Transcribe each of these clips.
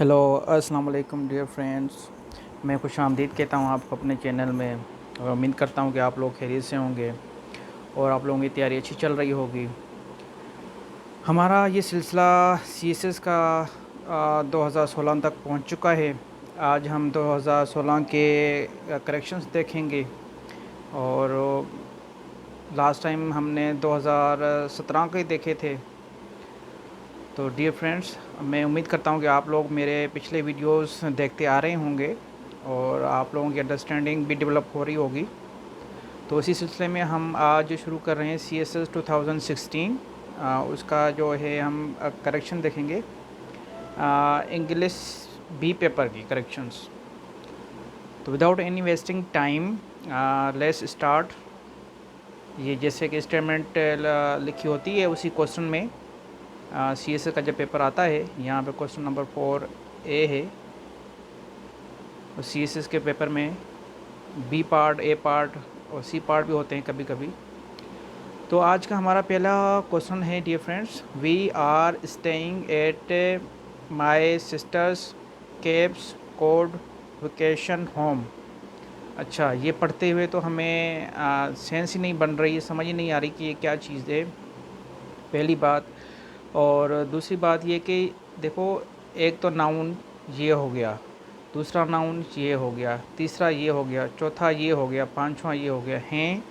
Hello अस्सलाम वालेकुम dear friends. मैं खुश आमदीद कहता हूँ आपको अपने चैनल में और उम्मीद करता हूँ कि आप लोग खैरियत से होंगे और आप लोगों की तैयारी अच्छी चल रही होगी। हमारा ये सिलसिला सीएसएस का 2016 तक पहुँच चुका है। आज हम 2016 के करेक्शंस देखेंगे और लास्ट टाइम हमने 2017 के देखे थे। तो डियर फ्रेंड्स, मैं उम्मीद करता हूँ कि आप लोग मेरे पिछले वीडियोस देखते आ रहे होंगे और आप लोगों की अंडरस्टैंडिंग भी डेवलप हो रही होगी। तो इसी सिलसिले में हम आज शुरू कर रहे हैं CSS 2016। उसका जो है हम करेक्शन देखेंगे, इंग्लिश बी पेपर की करेक्शंस। तो without any wasting time let's start. ये जैसे कि स्टेटमेंट लिखी होती है उसी क्वेश्चन में CSS का जब पेपर आता है, यहाँ पे क्वेश्चन नंबर 4A है और CSS के पेपर में बी पार्ट, ए पार्ट और सी पार्ट भी होते हैं कभी कभी। तो आज का हमारा पहला क्वेश्चन है dear friends, we are staying at my sister's Capes Cod vacation home. अच्छा, ये पढ़ते हुए तो हमें सेंस ही नहीं बन रही है, समझ ही नहीं आ रही कि ये क्या चीज़ है, पहली बात। और दूसरी बात ये कि देखो, एक तो नाउन ये हो गया, दूसरा नाउन ये हो गया, तीसरा ये हो गया, चौथा ये हो गया, पांचवा ये हो गया। हैं,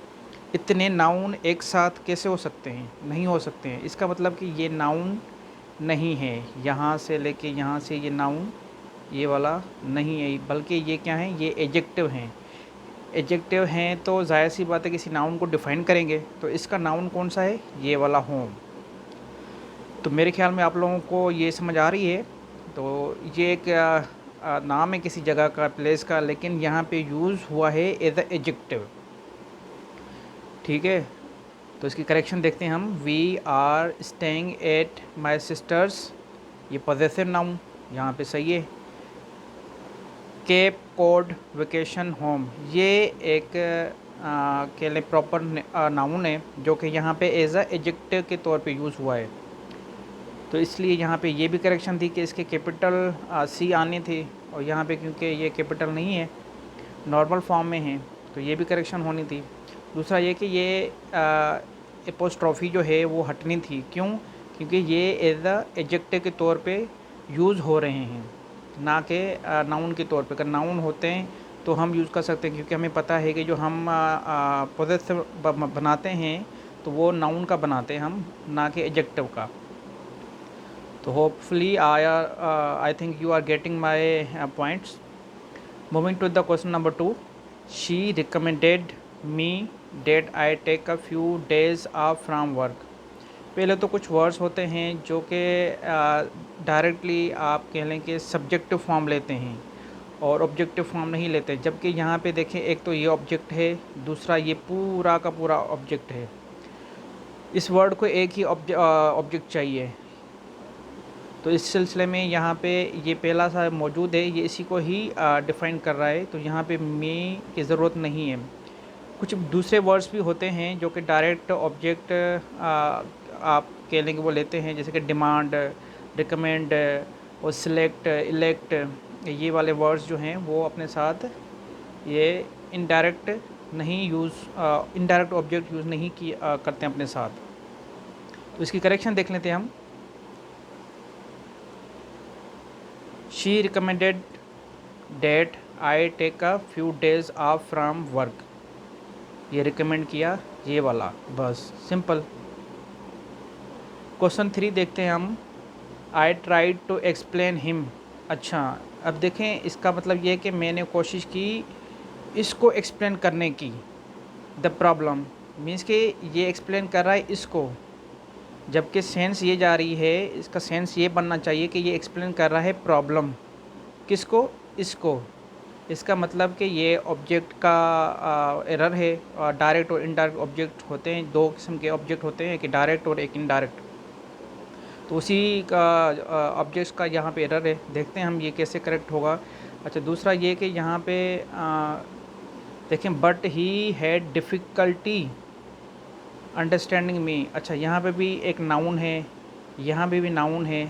इतने नाउन एक साथ कैसे हो सकते हैं? नहीं हो सकते हैं। इसका मतलब कि ये नाउन नहीं है। यहाँ से लेके यहाँ से ये नाउन ये वाला नहीं है, बल्कि ये क्या है? ये एडजेक्टिव हैं। एडजेक्टिव हैं तो जाहिर सी बात है किसी नाउन को डिफ़ाइन करेंगे। तो इसका नाउन कौन सा है? ये वाला होम। तो मेरे ख्याल में आप लोगों को ये समझ आ रही है। तो ये एक नाम है किसी जगह का, प्लेस का, लेकिन यहाँ पे यूज़ हुआ है एज अ एडजेक्टिव। ठीक है, तो इसकी करेक्शन देखते हैं हम। We are staying at my sister's, ये पॉजेसिव नाउन यहाँ पे सही है। केप कोड वेकेशन होम, ये एक कह लें प्रॉपर नाउन है जो कि यहाँ पे एज अ एडजेक्टिव के तौर पे यूज़ हुआ है। तो इसलिए यहाँ पे ये भी करेक्शन थी कि इसके कैपिटल सी आनी थी, और यहाँ पे क्योंकि ये कैपिटल नहीं है, नॉर्मल फॉर्म में है, तो ये भी करेक्शन होनी थी। दूसरा ये कि ये एपोस्ट्रॉफी जो है वो हटनी थी। क्यों? क्योंकि ये एज अ एडजेक्टिव के तौर पे यूज़ हो रहे हैं, ना कि नाउन के तौर पे। अगर नाउन होते हैं तो हम यूज़ कर सकते हैं, क्योंकि हमें पता है कि जो हम पोजेसिव बनाते हैं तो वो नाउन का बनाते हैं हम, ना कि एडजेक्टिव का। तो hopefully I think you are getting my points. Moving to the question number 2, she recommended me that I take a few days off from work. पहले तो कुछ वर्ड्स होते हैं जो कि डायरेक्टली आप कह लें कि सब्जेक्टिव फॉर्म लेते हैं और ऑब्जेक्टिव फॉर्म नहीं लेते, जबकि यहाँ पे देखें, एक तो ये ऑब्जेक्ट है, दूसरा ये पूरा का पूरा ऑब्जेक्ट है। इस वर्ड को एक ही ऑब्जेक्ट चाहिए। तो इस सिलसिले में यहाँ पे ये पहला सा मौजूद है, ये इसी को ही डिफ़ाइन कर रहा है। तो यहाँ पे मी की ज़रूरत नहीं है। कुछ दूसरे वर्ड्स भी होते हैं जो कि डायरेक्ट ऑब्जेक्ट आप कह लेंगे वो लेते हैं, जैसे कि डिमांड, रिकमेंड और सिलेक्ट, इलेक्ट। ये वाले वर्ड्स जो हैं वो अपने साथ ये इनडायरेक्ट नहीं इनडायरेक्ट ऑब्जेक्ट यूज़ नहीं करते हैं अपने साथ। तो इसकी करेक्शन देख लेते हैं हम। She recommended that I take a few days off from work. ये रिकमेंड किया, ये वाला, बस सिंपल। क्वेश्चन 3 देखते हैं हम। I tried to explain him. अच्छा, अब देखें, इसका मतलब ये है कि मैंने कोशिश की इसको एक्सप्लेन करने की। द प्रॉब्लम मीन्स कि ये एक्सप्लेन कर रहा है इसको, जबकि सेंस ये जा रही है, इसका सेंस ये बनना चाहिए कि ये एक्सप्लेन कर रहा है प्रॉब्लम। किसको? इसको। इसका मतलब कि ये ऑब्जेक्ट का एरर है। डायरेक्ट और इनडायरेक्ट ऑब्जेक्ट होते हैं, दो किस्म के ऑब्जेक्ट होते हैं, एक डायरेक्ट और एक इनडायरेक्ट। तो उसी का ऑब्जेक्ट्स का यहाँ पे एरर है। देखते हैं हम ये कैसे करेक्ट होगा। अच्छा, दूसरा ये कि यहाँ पे देखें, but he had difficulty understanding me. अच्छा, यहाँ पे भी एक नाउन है, यहाँ पे भी नाउन है,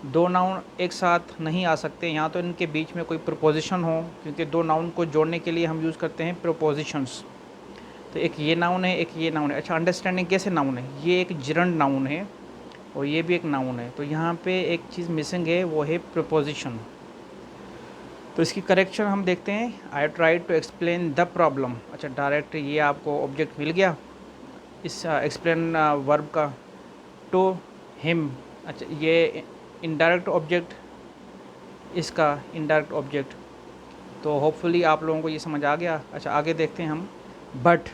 दो नाउन एक साथ नहीं आ सकते, यहाँ तो इनके बीच में कोई प्रपोजिशन हो, क्योंकि दो नाउन को जोड़ने के लिए हम यूज़ करते हैं प्रपोजिशंस। तो एक ये नाउन है, एक ये नाउन है। अच्छा, अंडरस्टैंडिंग कैसे नाउन है? ये एक जिरंड नाउन है और ये भी एक नाउन है, तो यहाँ पे एक चीज़ मिसिंग है, वो है प्रपोजिशन। तो इसकी करेक्शन हम देखते हैं। I try to explain the problem. अच्छा, डायरेक्ट ये आपको ऑब्जेक्ट मिल गया इस एक्सप्लेन वर्ब का, टू हिम। अच्छा, ये इनडायरेक्ट ऑब्जेक्ट, इसका इनडायरेक्ट ऑब्जेक्ट। तो होपफुली आप लोगों को ये समझ आ गया। अच्छा, आगे देखते हैं हम। But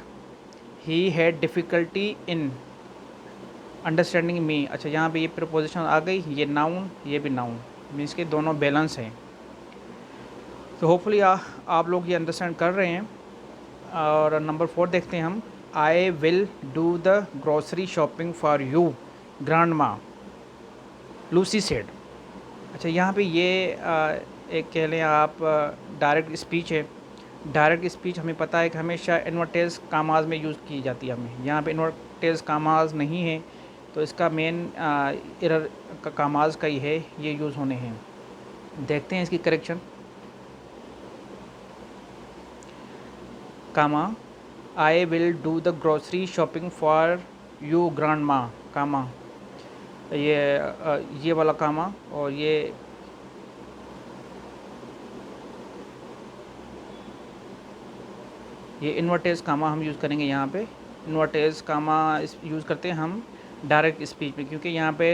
he had difficulty in understanding me. अच्छा, यहाँ पे ये प्रपोजिशन आ गई, ये नाउन ये भी नाउन, मीन्स के दोनों बैलेंस हैं। तो होपफुली आप लोग ये अंडरस्टैंड कर रहे हैं। और नंबर 4 देखते हैं हम। आई will do the grocery shopping for you grand मा, लूसी सेड। अच्छा, यहाँ पे ये एक कह लें आप डायरेक्ट स्पीच है। डायरेक्ट स्पीच हमें पता है कि हमेशा इन्वर्टेड कामाज में यूज़ की जाती है। हमें यहाँ पे इन्वर्टेड कामाज नहीं है, तो इसका मेन एरर कामाज का ही है, ये यूज़ होने हैं। देखते हैं इसकी correction. Comma, I will do the grocery shopping for you grandma, comma, ये वाला कामा, और ये इन्वर्टेज कामा हम यूज़ करेंगे यहाँ पे। इन्वर्टेज कामा यूज़ करते हैं हम डायरेक्ट स्पीच में, क्योंकि यहाँ पे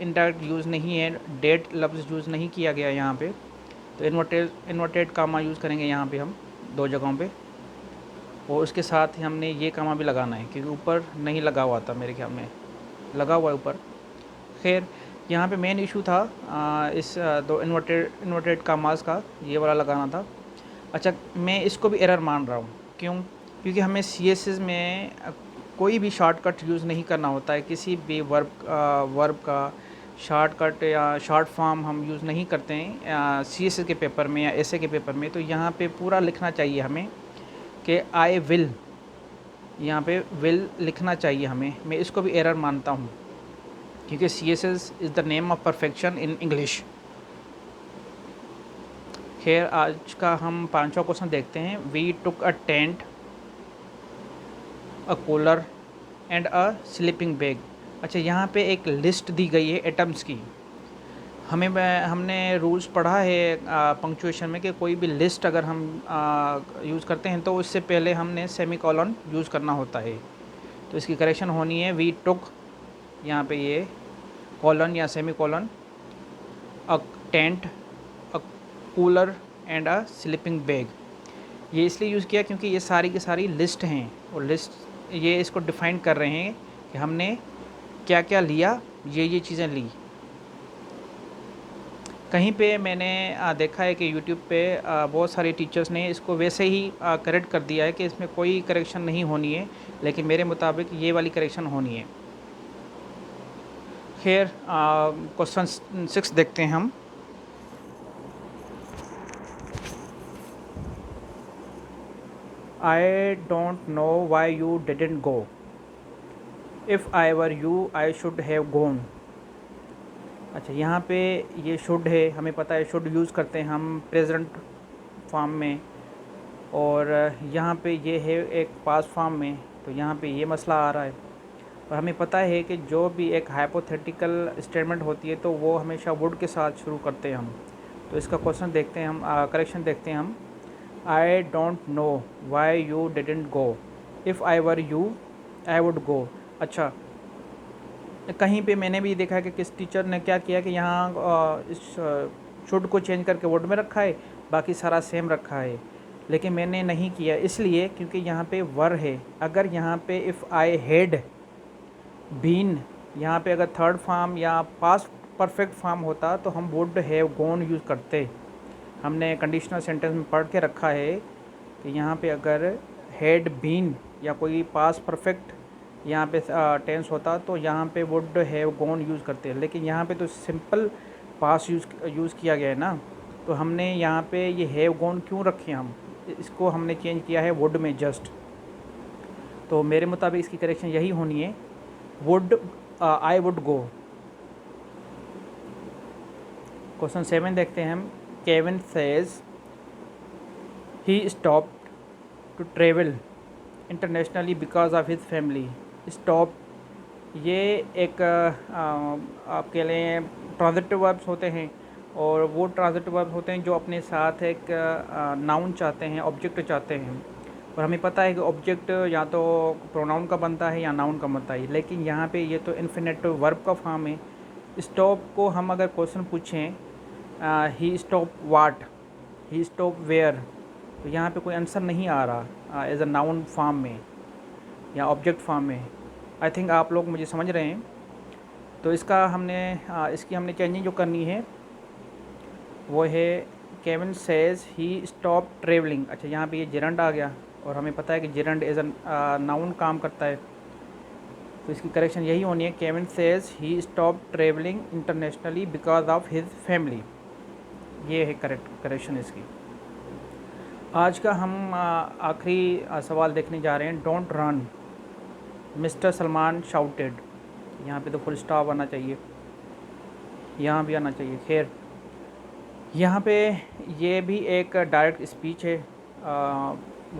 इनडायरेक्ट यूज़ नहीं है, डेट लफ्ज़ यूज़ नहीं किया गया यहाँ पे। तो इन्वर्टेड कामा यूज़ करेंगे यहाँ पे हम दो जगहों पे, और उसके साथ ही हमने ये कामा भी लगाना है, क्योंकि ऊपर नहीं लगा हुआ था, मेरे ख्याल में लगा हुआ है ऊपर। खैर, यहाँ पे मेन इशू था इस दो इन्वर्टेड कामास का, ये वाला लगाना था। अच्छा, मैं इसको भी एरर मान रहा हूँ। क्यों? क्योंकि हमें CSS में कोई भी शॉर्टकट यूज़ नहीं करना होता है। किसी भी वर्ब का शॉर्टकट या शॉर्ट फॉर्म हम यूज़ नहीं करते हैं CSS के पेपर में या ऐसे के पेपर में। तो यहाँ पे पूरा लिखना चाहिए हमें कि आई विल, यहाँ पे विल लिखना चाहिए हमें। मैं इसको भी एरर मानता हूँ, क्योंकि CSS is the name of perfection in English. खैर, आज का हम पांचवा क्वेश्चन देखते हैं। We took a tent, a cooler and a sleeping bag. अच्छा, यहाँ पे एक लिस्ट दी गई है एटम्स की। हमने रूल्स पढ़ा है पंक्चुएशन में कि कोई भी लिस्ट अगर हम यूज़ करते हैं तो उससे पहले हमने सेमीकोलन यूज़ करना होता है। तो इसकी करेक्शन होनी है वी टुक, यहाँ पे ये कॉलन या semicolon, a tent, a cooler and a sleeping bag. ये इसलिए यूज़ किया क्योंकि ये सारी की सारी लिस्ट हैं, और लिस्ट ये इसको डिफ़ाइन कर रहे हैं कि हमने क्या क्या लिया, ये चीज़ें ली। कहीं पे मैंने देखा है कि यूट्यूब पे बहुत सारे टीचर्स ने इसको वैसे ही करेक्ट कर दिया है कि इसमें कोई करेक्शन नहीं होनी है, लेकिन मेरे मुताबिक ये वाली करेक्शन होनी है। खैर, क्वेश्चन 6 देखते हैं हम। I don't know why you didn't go, if I were you I should have gone. अच्छा, यहाँ पे ये शुड है, हमें पता है शुड यूज़ करते हैं हम प्रेजेंट फॉर्म में, और यहाँ पे ये है एक पास्ट फॉर्म में, तो यहाँ पे ये मसला आ रहा है। और हमें पता है कि जो भी एक हाइपोथेटिकल स्टेटमेंट होती है तो वो हमेशा वुड के साथ शुरू करते हैं हम। तो इसका क्वेश्चन देखते हैं हम, करेक्शन देखते हैं हम। I don't know why you didn't go, if I were you I would गो। अच्छा, कहीं पे मैंने भी देखा कि किस टीचर ने क्या किया कि यहाँ इस शुड को चेंज करके वुड में रखा है, बाकी सारा सेम रखा है। लेकिन मैंने नहीं किया, इसलिए क्योंकि यहाँ पे वर है। अगर यहाँ पे इफ़ आई हैड बीन, यहाँ पे अगर थर्ड फॉर्म या पास्ट परफेक्ट फॉर्म होता तो हम वुड हैव गॉन यूज़ करते। हमने कंडीशनल सेंटेंस में पढ़ के रखा है कि यहाँ पे अगर हैड बीन या कोई पास्ट परफेक्ट यहाँ पे टेंस होता तो यहाँ पे वुड हैव गॉन यूज़ करते हैं। लेकिन यहाँ पे तो सिंपल पास्ट यूज़ किया गया है ना, तो हमने यहाँ पे ये हैव गॉन क्यों रखे, हम इसको हमने चेंज किया है वुड में जस्ट। तो मेरे मुताबिक इसकी करेक्शन यही होनी है, would, I would go. Question 7 देखते हैं हम। Kevin says he stop to travel internationally because of his family. Stop ये एक आपके लिए ट्रांजिटिव वर्ब्स होते हैं, और वो ट्रांजिटिव वर्ब्स होते हैं जो अपने साथ एक नाउन चाहते हैं, ऑब्जेक्ट चाहते हैं। और हमें पता है कि ऑब्जेक्ट या तो प्रोनाउन का बनता है या नाउन का बनता है, लेकिन यहाँ पे ये तो इन्फिनेटिव वर्ब का फॉर्म है। स्टॉप को हम अगर क्वेश्चन पूछें he stop what, he stop where, तो यहाँ पे कोई आंसर नहीं आ रहा एज अ नाउन फॉर्म में या ऑब्जेक्ट फॉर्म में। आई थिंक आप लोग मुझे समझ रहे हैं। तो इसका इसकी हमने चेंजिंग जो करनी है वो है Kevin says he stop travelling. अच्छा, यहाँ पे ये जेरंड आ गया, और हमें पता है कि जेरंड एज अ नाउन काम करता है, तो इसकी करेक्शन यही होनी है। Kevin says he stop travelling internationally because of his family. ये है करेक्शन इसकी। आज का हम आखिरी सवाल देखने जा रहे हैं। Don't run mister Salman shouted. यहाँ पे तो फुल स्टॉप आना चाहिए, यहाँ भी आना चाहिए। खैर, यहाँ पे ये भी एक डायरेक्ट स्पीच है।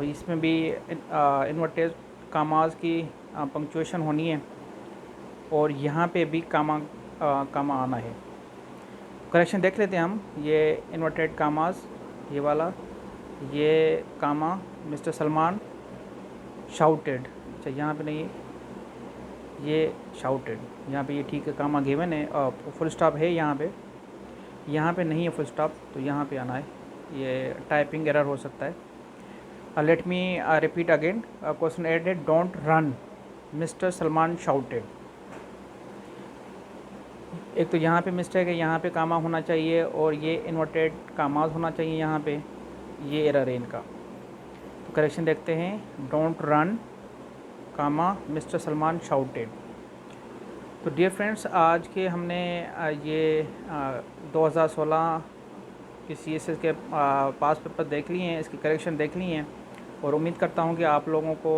इसमें भी इन्वर्टेड कामाज की पंक्चुएशन होनी है, और यहाँ पे भी कामा आना है। करेक्शन देख लेते हैं हम। ये इन्वर्टेड कामाज, ये वाला, ये कामा, मिस्टर सलमान शाउटेड। अच्छा, यहाँ पे नहीं है, ये शाउटेड, यहाँ पे ये ठीक है, कामा गिवन है और फुल स्टॉप है यहाँ पे नहीं है फुल स्टॉप, तो यहाँ पे आना है। ये टाइपिंग एरर हो सकता है। Let me repeat again. Question added, don't run mister Salman shouted. एक तो यहाँ पे मिस्टेक है, यहाँ पे कामा होना चाहिए, और ये इन्वर्टेड कामाज होना चाहिए यहाँ पे, ये एरर है इनका। तो करेक्शन देखते हैं। Don't run comma mister Salman shouted. तो डियर फ्रेंड्स, आज के हमने ये 2016 के CSS के पास पेपर देख लिए हैं, इसकी करेक्शन देख ली हैं, और उम्मीद करता हूँ कि आप लोगों को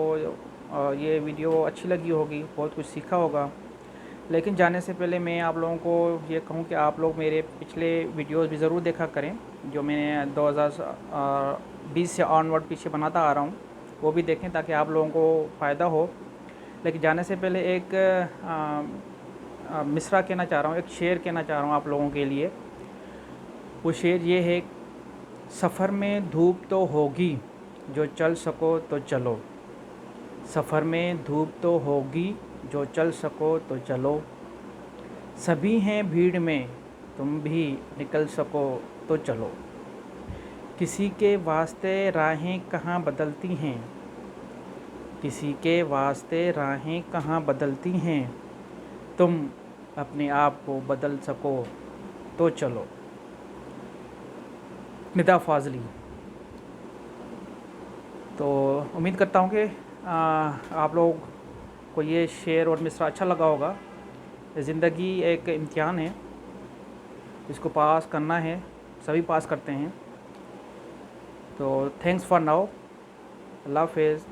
ये वीडियो अच्छी लगी होगी, बहुत कुछ सीखा होगा। लेकिन जाने से पहले मैं आप लोगों को ये कहूँ कि आप लोग मेरे पिछले वीडियोस भी ज़रूर देखा करें, जो मैंने 2020 से ऑनवर्ड पीछे बनाता आ रहा हूँ, वो भी देखें ताकि आप लोगों को फ़ायदा हो। लेकिन जाने से पहले एक मिसरा कहना चाह रहा हूँ, एक शेर कहना चाह रहा हूँ आप लोगों के लिए। वो शेर ये है, सफ़र में धूप तो होगी, जो चल सको तो चलो। सफ़र में धूप तो होगी, जो चल सको तो चलो। सभी हैं भीड़ में, तुम भी निकल सको तो चलो। किसी के वास्ते राहें कहाँ बदलती हैं, किसी के वास्ते राहें कहाँ बदलती हैं। तुम अपने आप को बदल सको तो चलो। निदा फ़ाज़ली। तो उम्मीद करता हूँ कि आप लोग को ये शेर और मिसरा अच्छा लगा होगा। ज़िंदगी एक इम्तिहान है, इसको पास करना है, सभी पास करते हैं। तो थैंक्स फॉर नाउ, अल्लाह हाफ़िज़।